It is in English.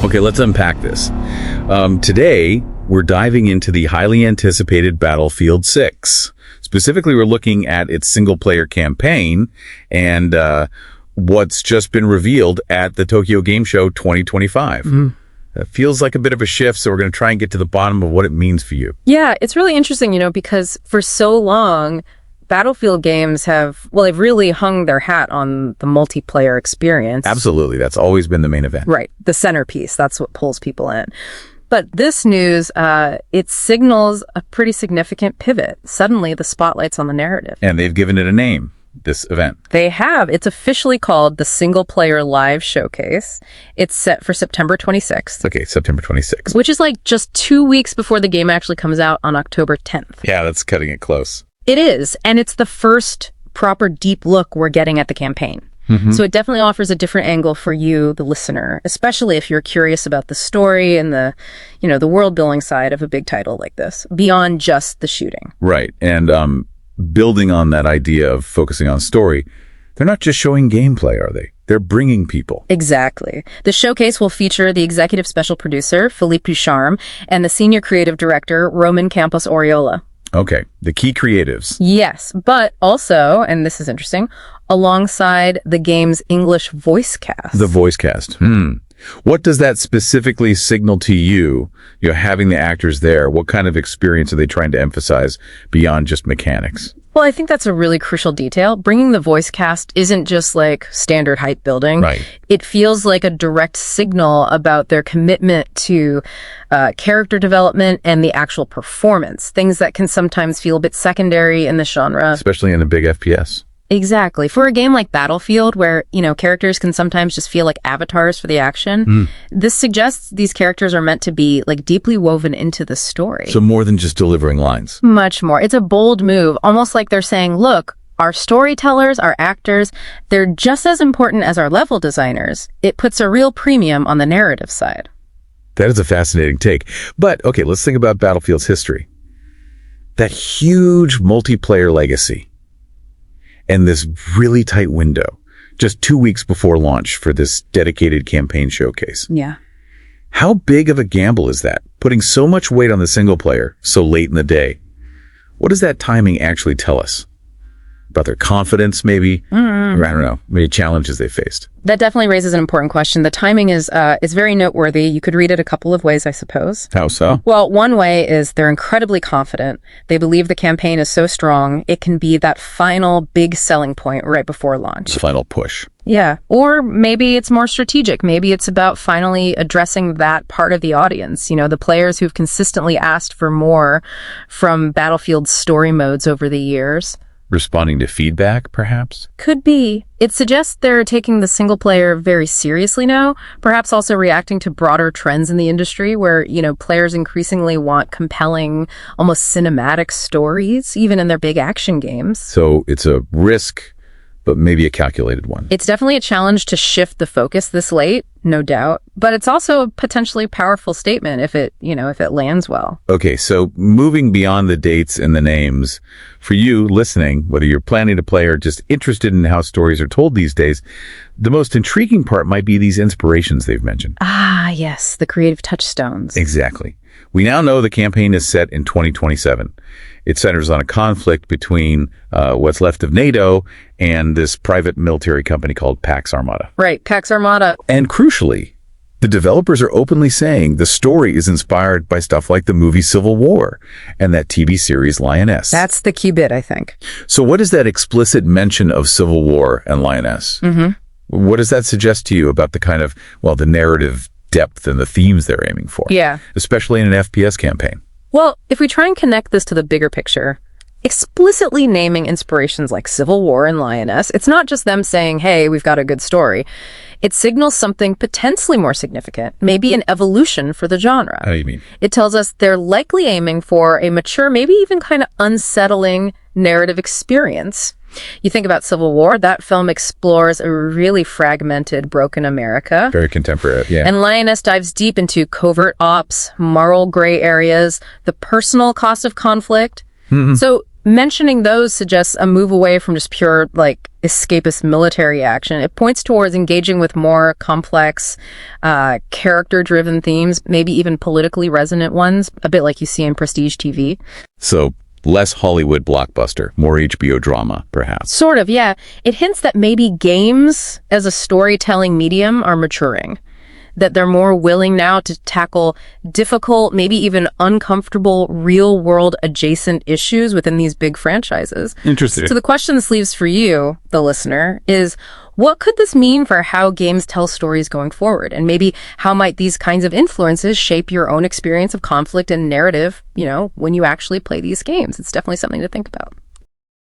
Okay, let's unpack this. Today, we're diving into the highly anticipated Battlefield 6. Specifically, we're looking at its single-player campaign and what's just been revealed at the Tokyo Game Show 2025. It feels like a bit of a shift, so we're going to try and get to the bottom of what it means for you. Yeah, it's really interesting, because for so long, Battlefield games they've really hung their hat on the multiplayer experience. Absolutely. That's always been the main event. Right. The centerpiece. That's what pulls people in. But this news, it signals a pretty significant pivot. Suddenly, the spotlight's on the narrative. And they've given it a name, this event. They have. It's officially called the Single Player Live Showcase. It's set for September 26th. Okay, September 26th. Which is like just 2 weeks before the game actually comes out on October 10th. Yeah, that's cutting it close. It is, and it's the first proper deep look we're getting at the campaign. So it definitely offers a different angle for you, the listener, especially if you're curious about the story and the world building side of a big title like this, beyond just the shooting. Right, and building on that idea of focusing on story, they're not just showing gameplay, are they? They're bringing people. Exactly. The showcase will feature the executive special producer, Philippe Ducharme, and the senior creative director, Roman Campos Oriola. Okay, the key creatives. Yes, but also, and this is interesting, alongside the game's English voice cast. The voice cast. What does that specifically signal to you, having the actors there? What kind of experience are they trying to emphasize beyond just mechanics? Well, I think that's a really crucial detail. Bringing the voice cast isn't just like standard hype building. Right. It feels like a direct signal about their commitment to character development and the actual performance, things that can sometimes feel a bit secondary in the genre. Especially in a big FPS. Exactly. For a game like Battlefield, where, characters can sometimes just feel like avatars for the action, this suggests these characters are meant to be like deeply woven into the story. So more than just delivering lines. Much more. It's a bold move, almost like they're saying, look, our storytellers, our actors, they're just as important as our level designers. It puts a real premium on the narrative side. That is a fascinating take. But, okay, let's think about Battlefield's history. That huge multiplayer legacy. And this really tight window, just 2 weeks before launch for this dedicated campaign showcase. Yeah. How big of a gamble is that, putting so much weight on the single player so late in the day? What does that timing actually tell us? About their confidence, maybe? I don't know, maybe challenges they faced. That definitely raises an important question. The timing is very noteworthy. You could read it a couple of ways, I suppose. How so? Well, one way is they're incredibly confident. They believe the campaign is so strong, it can be that final big selling point right before launch. The final push. Yeah. Or maybe it's more strategic. Maybe it's about finally addressing that part of the audience. The players who've consistently asked for more from Battlefield's story modes over the years. Responding to feedback, perhaps? Could be. It suggests they're taking the single player very seriously now, perhaps also reacting to broader trends in the industry where, players increasingly want compelling, almost cinematic stories, even in their big action games. So it's a risk, but maybe a calculated one. It's definitely a challenge to shift the focus this late, no doubt. But it's also a potentially powerful statement if it lands well. Okay, so moving beyond the dates and the names, for you listening, whether you're planning to play or just interested in how stories are told these days, the most intriguing part might be these inspirations they've mentioned. Ah, yes, the creative touchstones. Exactly. We now know the campaign is set in 2027. It centers on a conflict between what's left of NATO and this private military company called Pax Armada. Right, Pax Armada. And crucially, the developers are openly saying the story is inspired by stuff like the movie Civil War and that TV series Lioness. That's the key bit, I think. So what is that explicit mention of Civil War and Lioness? What does that suggest to you about the kind of, the narrative depth and the themes they're aiming for? Yeah. Especially in an FPS campaign. Well, if we try and connect this to the bigger picture, explicitly naming inspirations like Civil War and Lioness, it's not just them saying, hey, we've got a good story. It signals something potentially more significant, maybe an evolution for the genre. How do you mean? It tells us they're likely aiming for a mature, maybe even kind of unsettling narrative experience. You think about Civil War, that film explores a really fragmented, broken America. Very contemporary, yeah. And Lioness dives deep into covert ops, moral gray areas, the personal cost of conflict. So mentioning those suggests a move away from just pure, like, escapist military action. It points towards engaging with more complex, character-driven themes, maybe even politically resonant ones, a bit like you see in prestige TV. So less Hollywood blockbuster, more HBO drama, perhaps. Sort of, yeah. It hints that maybe games as a storytelling medium are maturing, that they're more willing now to tackle difficult, maybe even uncomfortable, real-world adjacent issues within these big franchises. Interesting. So the question this leaves for you, the listener, is what could this mean for how games tell stories going forward? And maybe how might these kinds of influences shape your own experience of conflict and narrative, when you actually play these games? It's definitely something to think about.